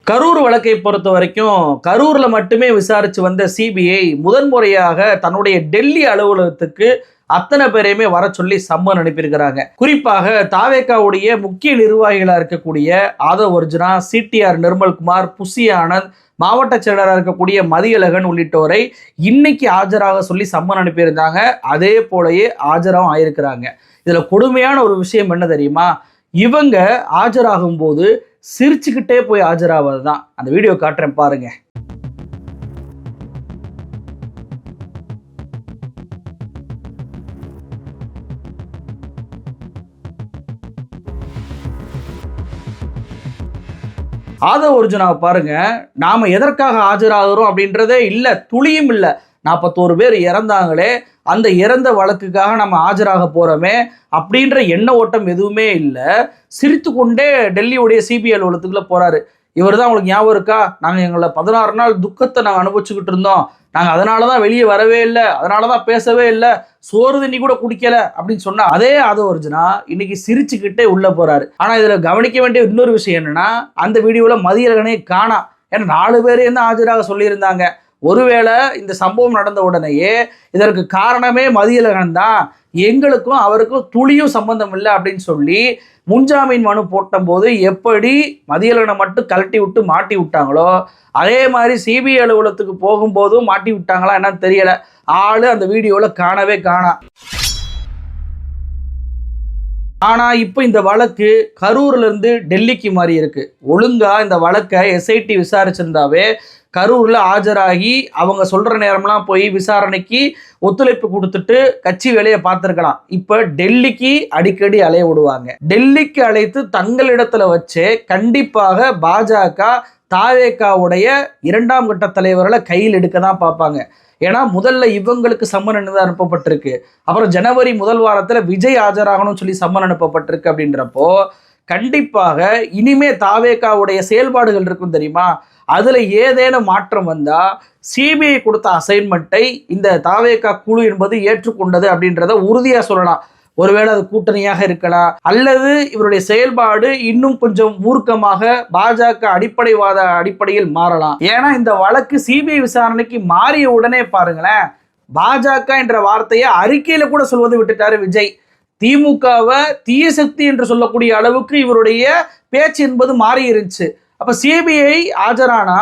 கரூர் வழக்கை பொறுத்த வரைக்கும் கரூர்ல மட்டுமே விசாரிச்சு வந்த சிபிஐ முதன்முறையாக தன்னுடைய டெல்லி அலுவலகத்துக்கு அத்தனை பேரையுமே வர சொல்லி சம்மன் அனுப்பியிருக்கிறாங்க. குறிப்பாக தாவேகாவுடைய முக்கிய நிர்வாகிகளா இருக்கக்கூடிய ஆதவ் அர்ஜுனா, சிடிஆர் நிர்மல்குமார், புசி ஆனந்த், மாவட்ட செயலராக இருக்கக்கூடிய மதியழகன் உள்ளிட்டோரை இன்னைக்கு ஆஜராக சொல்லி சம்மன் அனுப்பியிருந்தாங்க. அதே போலயே ஆஜராகவும் ஆயிருக்கிறாங்க. இதுல கொடுமையான ஒரு விஷயம் என்ன தெரியுமா? இவங்க ஆஜராகும் போது சிரிச்சுக்கிட்டே போய் ஆஜராவது தான். அந்த வீடியோ காட்டுறேன் பாருங்க. ஆதவ் அர்ஜுனாவை பாருங்க. நாம எதற்காக ஆஜராகிறோம் அப்படின்றதே இல்லை, துளியும் இல்லை. 41 பேர் இறந்தாங்களே, அந்த இறந்த வழக்குக்காக நம்ம ஆஜராக போறோமே அப்படின்ற எண்ண ஓட்டம் எதுவுமே இல்லை. சிரித்து கொண்டே டெல்லியுடைய சிபிஐ அலுவலகத்துக்குள்ள போறாரு. இவர் தான் உங்களுக்கு ஞாபகம் இருக்கா? நாங்கள் எங்களை 16 நாள் துக்கத்தை நாங்கள் அனுபவிச்சுக்கிட்டு இருந்தோம், நாங்கள் அதனால தான் வெளியே வரவே இல்லை, அதனால தான் பேசவே இல்லை, சோறு தண்ணி கூட குடிக்கல அப்படின்னு சொன்னா அதே ஆதவ் அர்ஜுனா இன்னைக்கு சிரிச்சுக்கிட்டே உள்ள போறாரு. ஆனா இதுல கவனிக்க வேண்டிய இன்னொரு விஷயம் என்னன்னா, அந்த வீடியோல மதியழகனே காணா. ஏன்னா 4 பேரையும் தான் ஆஜராக சொல்லியிருந்தாங்க. ஒருவேளை இந்த சம்பவம் நடந்த உடனேயே இதற்கு காரணமே மதியழகன் தான், எங்களுக்கும் அவருக்கும் துளியும் சம்பந்தம் இல்லை அப்படின்னு சொல்லி முன்ஜாமீன் மனு போட்ட போது எப்படி மதியழகனை மட்டும் கழட்டி விட்டு மாட்டி விட்டாங்களோ, அதே மாதிரி சிபிஐ அலுவலகத்துக்கு போகும்போதும் மாட்டி விட்டாங்களா என்னன்னு தெரியல. ஆளு அந்த வீடியோல காணவே காணா. ஆனா இப்ப இந்த வழக்கு கரூர்ல இருந்து டெல்லிக்கு மாறி இருக்கு. ஒழுங்கா இந்த வழக்கை எஸ்ஐடி விசாரிச்சிருந்தாவே கரூர்ல ஆஜராகி அவங்க சொல்ற நேரம்லாம் போய் விசாரணைக்கு ஒத்துழைப்பு கொடுத்துட்டு கட்சி வேலையை பார்த்துருக்கலாம். இப்ப டெல்லிக்கு அடிக்கடி அலைய விடுவாங்க. டெல்லிக்கு அழைத்து தங்களிடத்துல வச்சு கண்டிப்பாக பாஜக தாவேகாவுடைய 2ஆம் கட்ட தலைவர்களை கையில் எடுக்க தான் பார்ப்பாங்க. ஏன்னா முதல்ல இவங்களுக்கு சம்மன் அனுப்பப்பட்டிருக்கு, அப்புறம் ஜனவரி முதல் வாரத்தில் விஜய் ஆஜராகணும்னு சொல்லி சம்மன் அனுப்பப்பட்டிருக்கு. அப்படின்றப்போ கண்டிப்பாக இனிமே தாவேகாவுடைய செயல்பாடுகள் இருக்கும் தெரியுமா, அதுல ஏதேனும் மாற்றம் வந்தா சிபிஐ கொடுத்த அசைன்மெண்ட்டை இந்த தாவேகா குழு என்பது ஏற்றுக்கொண்டது அப்படின்றத உறுதியா சொல்லலாம். ஒருவேளை அது கூட்டணியாக இருக்கலாம், அல்லது இவருடைய செயல்பாடு இன்னும் கொஞ்சம் மூர்க்கமாக பாஜக அடிப்படைவாத அடிப்படையில் மாறலாம். ஏன்னா இந்த வழக்கு சிபிஐ விசாரணைக்கு மாறிய உடனே பாருங்களேன், பாஜக என்ற வார்த்தையை அறிக்கையில கூட சொல்வதை விட்டுட்டாரு விஜய். திமுகவை தீய சக்தி என்று சொல்லக்கூடிய அளவுக்கு இவருடைய பேச்சு என்பது மாறி இருந்துச்சு. அப்ப சிபிஐ ஆஜரானா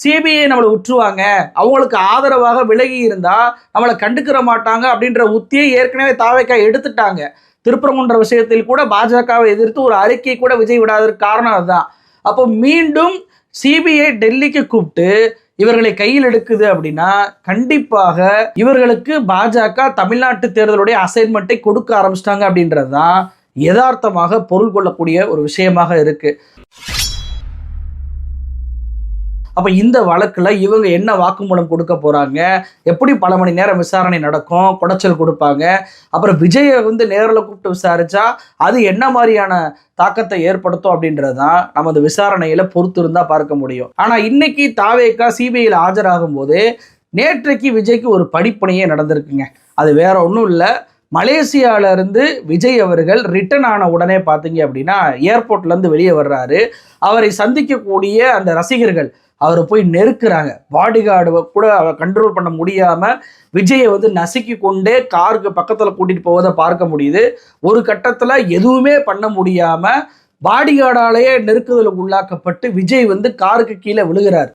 சிபிஐ நம்மளை உற்றுவாங்க, அவங்களுக்கு ஆதரவாக விலகி இருந்தா நம்மளை கண்டுக்கிற மாட்டாங்க அப்படின்ற உத்தியை ஏற்கனவே தாவேகா எடுத்துட்டாங்க. திருப்பரங்குன்ற விஷயத்தில் கூட பாஜகவை எதிர்த்து ஒரு அறிக்கை கூட விஜய் விடாதற்கு காரணம் அதுதான். அப்போ மீண்டும் சிபிஐ டெல்லிக்கு கூப்பிட்டு இவர்களை கையில் எடுக்குது அப்படின்னா கண்டிப்பாக இவர்களுக்கு பாஜக தமிழ்நாட்டு தேர்தலுடைய அசைன்மெண்ட்டை கொடுக்க ஆரம்பிச்சிட்டாங்க அப்படின்றது தான் யதார்த்தமாக பொருள் கொள்ளக்கூடிய ஒரு விஷயமாக இருக்கு. அப்ப இந்த வழக்குல இவங்க என்ன வாக்குமூலம் கொடுக்க போறாங்க, எப்படி பல மணி நேரம் விசாரணை நடக்கும், குடைச்சல் கொடுப்பாங்க, அப்புறம் விஜயை நேரில் கூப்பிட்டு விசாரிச்சா அது என்ன மாதிரியான தாக்கத்தை ஏற்படுத்தும் அப்படின்றதான் நம்ம அந்த விசாரணையில பொறுத்து இருந்தா பார்க்க முடியும். ஆனா இன்னைக்கு தாவேகா சிபிஐல ஆஜராகும் போது நேற்றைக்கு விஜய்க்கு ஒரு படிப்பணியே நடந்திருக்குங்க. அது வேற ஒன்றும் இல்லை, மலேசியால இருந்து விஜய் அவர்கள் ரிட்டர்ன் ஆன உடனே பார்த்தீங்க அப்படின்னா ஏர்போர்ட்ல இருந்து வெளியே வர்றாரு. அவரை சந்திக்கக்கூடிய அந்த ரசிகர்கள் அவரை போய் நெருக்குறாங்க. பாடிகார்டு கூட அவரை கண்ட்ரோல் பண்ண முடியாம விஜயை நசுக்கி கொண்டே காருக்கு பக்கத்துல கூட்டிட்டு போவதை பார்க்க முடியுது. ஒரு கட்டத்துல எதுவுமே பண்ண முடியாம பாடிகார்டாலேயே நெருக்குதலுக்கு உள்ளாக்கப்பட்டு விஜய் காருக்கு கீழே விழுகிறார்.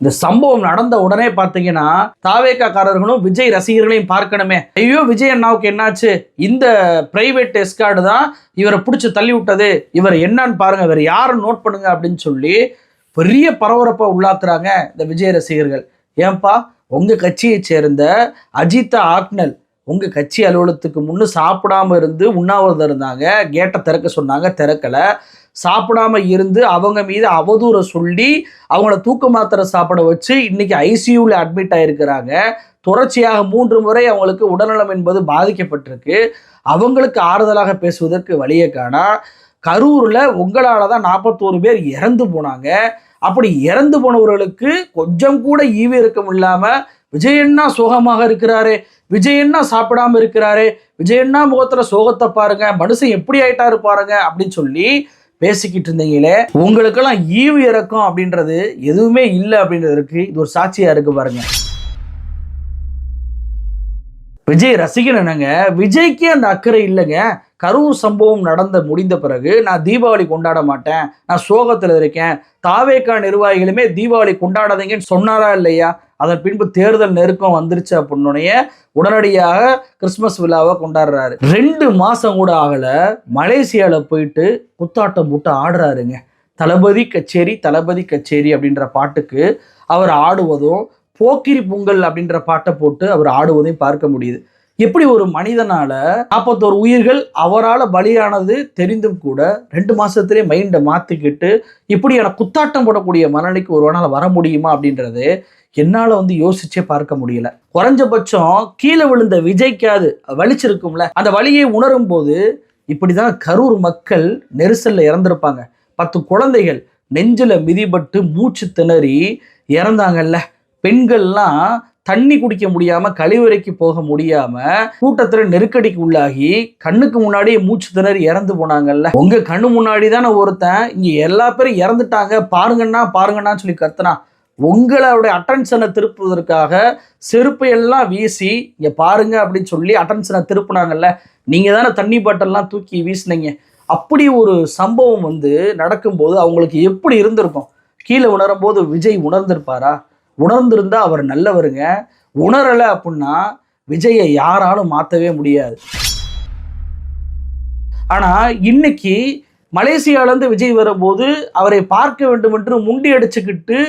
இந்த சம்பவம் நடந்த உடனே பார்த்தீங்கன்னா தாவேகா காரர்களும் விஜய் ரசிகர்களையும் பார்க்கணுமே, ஐயோ விஜய் அண்ணாவுக்கு என்னாச்சு, இந்த பிரைவேட் எஸ்கார்டு தான் இவரை பிடிச்சி தள்ளி விட்டது, இவர் என்னன்னு பாருங்க, இவர் யாரும் நோட் பண்ணுங்க அப்படின்னு சொல்லி பெரிய பரபரப்பை உள்ளாக்குறாங்க இந்த விஜய் ரசிகர்கள். ஏன்பா, உங்க கட்சியை சேர்ந்த அஜிதா ஆக்னல் உங்க கட்சி அலுவலகத்துக்கு முன்னு சாப்பிடாம இருந்து உண்ணாவிரதம் இருந்தாங்க, கேட்டை திறக்க சொன்னாங்க, திறக்கல. சாப்பிடாம இருந்து அவங்க மீது அவதூறை சொல்லி அவங்கள தூக்க மாத்திரை சாப்பிட வச்சு இன்னைக்கு ஐசியூவில் அட்மிட் ஆயிருக்கிறாங்க. தொடர்ச்சியாக 3 முறை அவங்களுக்கு உடல்நலம் என்பது பாதிக்கப்பட்டிருக்கு. அவங்களுக்கு ஆறுதலாக பேசுவதற்கு வழியை காணா. கரூரில் உங்களால் தான் 41 பேர் இறந்து போனாங்க. அப்படி இறந்து போனவர்களுக்கு கொஞ்சம் கூட ஈவு இறக்கம் இல்லாம விஜயண்ணா சோகமாக இருக்கிறாரு, விஜயண்ணா சாப்பிடாம இருக்கிறாரு, விஜயண்ணா முகத்துல சோகத்தை பாருங்க, மனுஷன் எப்படி ஆயிட்டாரு பாருங்க அப்படின்னு சொல்லி பேசிக்கிட்டு இருந்தீங்களே, உங்களுக்கெல்லாம் ஈவு இறக்கம் அப்படின்றது எதுவுமே இல்லை அப்படின்றதுக்கு இது ஒரு சாட்சியா இருக்கு பாருங்க. விஜய் ரசிகன் என்னங்க, விஜய்க்கே அந்த அக்கறை இல்லைங்க. கரூர் சம்பவம் முடிந்த பிறகு நான் தீபாவளி கொண்டாட மாட்டேன், நான் சோகத்தில் இருக்கேன், தாவேகா நிர்வாகிகளுமே தீபாவளி கொண்டாடாதீங்கன்னு சொன்னாரா இல்லையா? அதன் பின்பு தேர்தல் நெருக்கம் வந்துருச்சு அப்படின்னோடனே உடனடியாக கிறிஸ்துமஸ் விழாவை கொண்டாடுறாரு. 2 மாசம் கூட ஆகல, மலேசியால போயிட்டு குத்தாட்டம் போட்டு ஆடுறாருங்க. தளபதி கச்சேரி தளபதி கச்சேரி அப்படின்ற பாட்டுக்கு அவர் ஆடுவதும், போக்கிரி பொங்கல் அப்படின்ற பாட்டை போட்டு அவர் ஆடுவதையும் பார்க்க முடியுது. எப்படி ஒரு மனிதனால 41 உயிர்கள் அவரால் பலியானது தெரிந்தும் கூட 2 மாசத்திலே மைண்டை மாத்திக்கிட்டு இப்படியான குத்தாட்டம் போடக்கூடிய மனநிலைக்கு ஒருவனால வர முடியுமா அப்படின்றது என்னால யோசிச்சே பார்க்க முடியல. குறைஞ்சபட்சம் கீழே விழுந்த விஜய்க்காது வலிச்சிருக்கும்ல, அந்த வலியை உணரும் போது இப்படிதான் கரூர் மக்கள் நெரிசல்ல இறந்திருப்பாங்க. 10 குழந்தைகள் நெஞ்சில மிதிபட்டு மூச்சு திணறி இறந்தாங்கல்ல. பெண்கள்லாம் தண்ணி குடிக்க முடியாம, கழிவறைக்கு போக முடியாம, கூட்டத்துல நெருக்கடிக்கு உள்ளாகி கண்ணுக்கு முன்னாடியே மூச்சு திணறி இறந்து போனாங்கல்ல. உங்க கண்ணு முன்னாடி தானே ஒருத்தன் இங்க எல்லா பேரும் இறந்துட்டாங்க பாருங்கன்னா பாருங்கன்னு சொல்லி கத்துனா, உங்களுடைய அட்டென்ஷனை திருப்புவதற்காக செருப்பை எல்லாம் வீசி இங்க பாருங்க அப்படின்னு சொல்லி அட்டென்ஷனை திருப்புனாங்கல்ல. நீங்க தானே தண்ணி பாட்டெல்லாம் தூக்கி வீசினீங்க. அப்படி ஒரு சம்பவம் நடக்கும்போது அவங்களுக்கு எப்படி இருந்திருக்கும்? கீழே உணரும் போது விஜய் உணர்ந்திருப்பாரா? உணர்ந்திருந்தா அவர் நல்லவருங்க. உணரலை அப்படின்னா விஜயை யாராலும் மாற்றவே முடியாது. ஆனா இன்னைக்கு மலேசியாவிலேருந்து விஜய் வரும்போது அவரை பார்க்க வேண்டும் என்று முண்டி அடிச்சுக்கிட்டு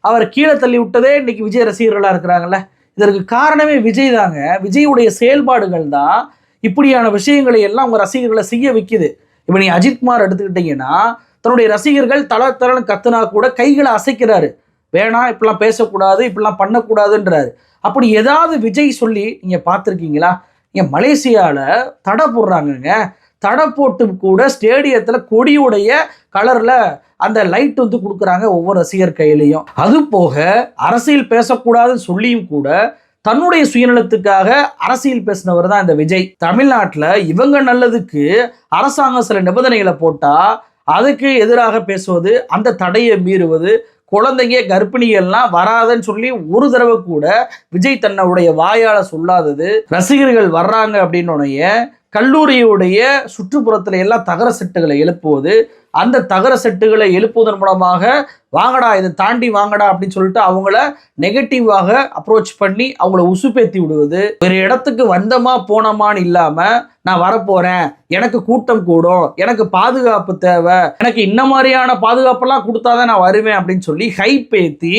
அவரை கீழே தள்ளி விட்டதே இன்னைக்கு விஜய் ரசிகர்களா இருக்கிறாங்கல்ல. இதற்கு காரணமே விஜய் தாங்க. விஜயுடைய செயல்பாடுகள் தான் இப்படியான விஷயங்களை எல்லாம் உங்க ரசிகர்களை செய்ய வைக்குது. இப்ப நீ அஜித்குமார் எடுத்துக்கிட்டீங்கன்னா, தன்னுடைய ரசிகர்கள் தளத்தரன்னு கத்துனா கூட கைகளை அசைக்கிறாரு. வேணாம், இப்படிலாம் பேசக்கூடாது, இப்படிலாம் பண்ணக்கூடாதுன்றாரு. அப்படி ஏதாவது விஜய் சொல்லி நீங்க பார்த்துருக்கீங்களா? இங்க மலேசியால தடை போடுறாங்கங்க. தடை போட்டு கூட ஸ்டேடியத்துல கொடியுடைய கலர்ல அந்த லைட் கொடுக்குறாங்க ஒவ்வொரு ரசிகர் கையிலையும். அது போக அரசியல் பேசக்கூடாதுன்னு சொல்லியும் கூட தன்னுடைய சுயநலத்துக்காக அரசியல் பேசினவர் தான் இந்த விஜய். தமிழ்நாட்டில் இவங்க நல்லதுக்கு அரசாங்கம் சில நிபந்தனைகளை போட்டா அதுக்கு எதிராக பேசுவது, அந்த தடையை மீறுவது, குழந்தைங்க கர்ப்பிணிகள்லாம் வராதுன்னு சொல்லி ஒரு தடவை கூட விஜய் தன்னுடைய வாயால சொல்லாதது. ரசிகர்கள் வர்றாங்க அப்படின்னோடைய கல்லூரியுடைய சுற்றுப்புறத்துல எல்லாம் தகர செட்டுகளை எழுப்புவது, அந்த தகர செட்டுகளை எழுப்புவதன் மூலமாக வாங்கடா இதை தாண்டி வாங்கடா அப்படின்னு சொல்லிட்டு அவங்கள நெகட்டிவாக அப்ரோச் பண்ணி அவங்கள உசுப்பேத்தி விடுவது. ஒரு இடத்துக்கு வந்தமா போனோமான்னு இல்லாம, நான் வரப்போறேன், எனக்கு கூட்டம் கூடும், எனக்கு பாதுகாப்பு தேவை, எனக்கு இந்த மாதிரியான பாதுகாப்பெல்லாம் கொடுத்தாதான் நான் வருவேன் அப்படின்னு சொல்லி ஹைப் ஏத்தி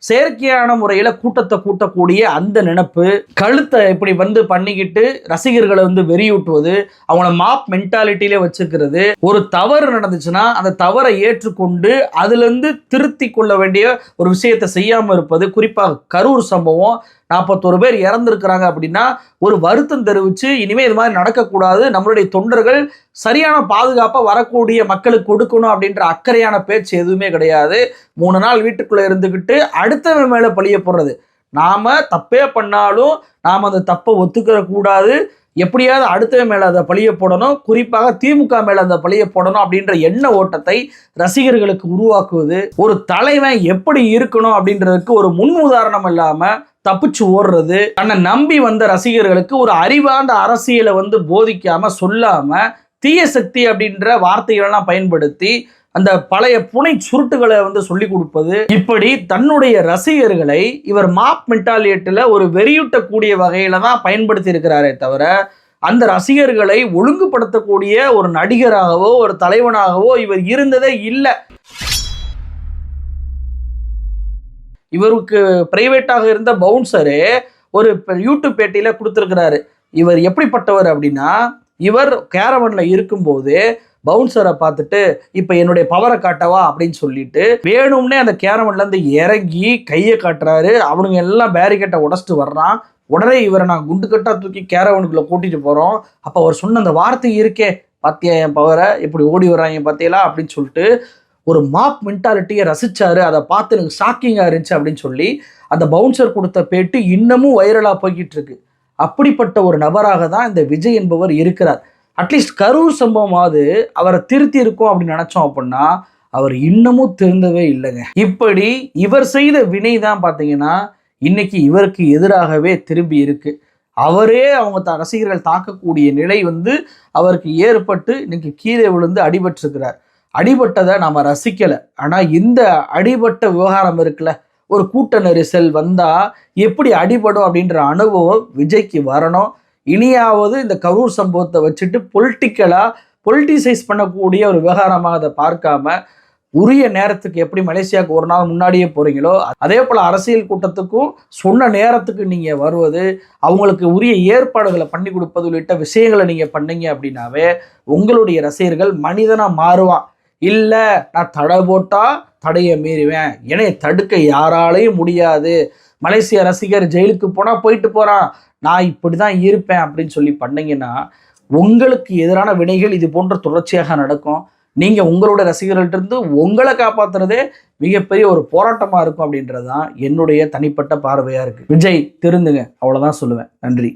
செயற்கையான முறையில கூட்டத்தை கூட்டக்கூடிய அந்த நினைப்பு, கழுத்தை இப்படி பண்ணிக்கிட்டு ரசிகர்களை வெறியூட்டுவது, அவங்கள மாப் மென்டாலிட்டியிலே வச்சுக்கிறது. ஒரு தவறு நடந்துச்சுன்னா அந்த தவறை ஏற்றுக்கொண்டு அதுல இருந்து திருத்தி கொள்ள வேண்டிய ஒரு விஷயத்தை செய்யாம இருப்பது. குறிப்பாக கரூர் சம்பவம் 41 பேர் இறந்துருக்கிறாங்க அப்படின்னா ஒரு வருத்தம் தெரிவிச்சு இனிமே இது மாதிரி நடக்கக்கூடாது, நம்மளுடைய தொண்டர்கள் சரியான பாதுகாப்பா வரக்கூடிய மக்களுக்கு கொடுக்கணும் அப்படின்ற அக்கறையான பேச்சு எதுவுமே கிடையாது. 3 நாள் வீட்டுக்குள்ள இருந்துகிட்டு அடுத்தவன் மேல பழிய போடுறது. நாம தப்பே பண்ணாலும் நாம அந்த தப்பை ஒத்துக்கிற கூடாது, எப்படியாவது அடுத்தவன் மேல அதை பழிய போடணும், குறிப்பாக திமுக மேல அந்த பழிய போடணும் அப்படின்ற எண்ண ஓட்டத்தை ரசிகர்களுக்கு உருவாக்குவது. ஒரு தலைவன் எப்படி இருக்கணும் அப்படின்றதுக்கு ஒரு முன் உதாரணம் இல்லாம தப்பிச்சு ஓடுறது, தன்னை நம்பி வந்த ரசிகர்களுக்கு ஒரு அறிவார்ந்த அரசியலை போதிக்காம சொல்லாம தீய சக்தி அப்படின்ற வார்த்தைகளெல்லாம் பயன்படுத்தி அந்த பழைய புனை சுருட்டுகளை சொல்லி கொடுப்பது. இப்படி தன்னுடைய ரசிகர்களை இவர் மாப் மென்டாலிட்டியில ஒரு வெறியூட்டக்கூடிய வகையில தான் பயன்படுத்தி இருக்கிறாரே தவிர அந்த ரசிகர்களை ஒழுங்குபடுத்தக்கூடிய ஒரு நடிகராகவோ ஒரு தலைவனாகவோ இவர் இருந்ததே இல்லை. இவருக்கு பிரைவேட்டாக இருந்த பவுன்சரு ஒரு யூடியூப் பேட்டியில கொடுத்துருக்கிறாரு. இவர் எப்படிப்பட்டவர் அப்படின்னா, இவர் கேரவன்ல இருக்கும்போது பவுன்சரை பார்த்துட்டு இப்ப என்னுடைய பவரை காட்டவா அப்படின்னு சொல்லிட்டு வேணும்னே அந்த கேரவன்ல இருந்து இறங்கி கையை காட்டுறாரு. அவனுங்க எல்லாம் பேரிகேட்டை உடச்சிட்டு வர்றான். உடனே இவரை நான் குண்டு கட்டா தூக்கி கேரவனுக்குள்ள கூட்டிட்டு போறோம். அப்ப அவர் சொன்ன அந்த வார்த்தை இருக்கே, பாத்தியா என் பவரை எப்படி ஓடி வர்றாங்க பாத்தியலா அப்படின்னு சொல்லிட்டு ஒரு மாப் மென்டாலிட்டியை ரசிச்சாரு, அதை பார்த்து எனக்கு ஷாக்கிங்காக இருந்துச்சு அப்படின்னு சொல்லி அந்த பவுன்சர் கொடுத்த பேட்டி இன்னமும் வைரலாக போய்கிட்டு இருக்கு. அப்படிப்பட்ட ஒரு நபராக தான் இந்த விஜய் என்பவர் இருக்கிறார். அட்லீஸ்ட் கரூர் சம்பவமாவது அவரை திருத்தி இருக்கும் அப்படின்னு நினைச்சோம் அப்படின்னா அவர் இன்னமும் திருந்தவே இல்லைங்க. இப்படி இவர் செய்த வினை தான் பார்த்தீங்கன்னா இன்னைக்கு இவருக்கு எதிராகவே திரும்பி இருக்கு. அவரே அவங்க ரசிகர்கள் தாக்கக்கூடிய நிலை அவருக்கு ஏற்பட்டு இன்னைக்கு கீழே விழுந்து அடிபட்டிருக்கிறார். அடிபட்டதை நாம ரசிக்கலை. ஆனால் இந்த அடிபட்ட விவகாரம் இருக்குல்ல, ஒரு கூட்ட நெரிசல் வந்தா எப்படி அடிபடும் அப்படின்ற அனுபவம் விஜய்க்கு வரணும். இனியாவது இந்த கரூர் சம்பவத்தை வச்சுட்டு பொலிட்டிசைஸ் பண்ணக்கூடிய ஒரு விவகாரமாக அதை பார்க்காம உரிய நேரத்துக்கு எப்படி மலேசியாவுக்கு ஒரு நாள் முன்னாடியே போறீங்களோ அதே போல அரசியல் கூட்டத்துக்கும் சொன்ன நேரத்துக்கு நீங்க வருவது, அவங்களுக்கு உரிய ஏற்பாடுகளை பண்ணி கொடுப்பது உள்ளிட்ட விஷயங்களை நீங்க பண்ணீங்க அப்படின்னாவே உங்களுடைய ரசிகர்கள் மனிதனா மாறுவான். இல்லை நான் தடை போட்டா தடையை மீறுவேன், என்னை தடுக்க யாராலையும் முடியாது, மலேசிய ரசிகர் ஜெயிலுக்கு போனா போயிட்டு போறான், நான் இப்படி தான் இருப்பேன் அப்படின்னு சொல்லி பண்ணீங்கன்னா உங்களுக்கு எதிரான வினைகள் இது போன்ற தொடர்ச்சியாக நடக்கும். நீங்க உங்களோட ரசிகர்கள்ட்ட இருந்து உங்களை காப்பாத்துறதே மிகப்பெரிய ஒரு போராட்டமா இருக்கும் அப்படின்றது தான் என்னுடைய தனிப்பட்ட பார்வையா இருக்கு. விஜய் திருந்துங்க, அவ்வளவுதான் சொல்லுவேன். நன்றி.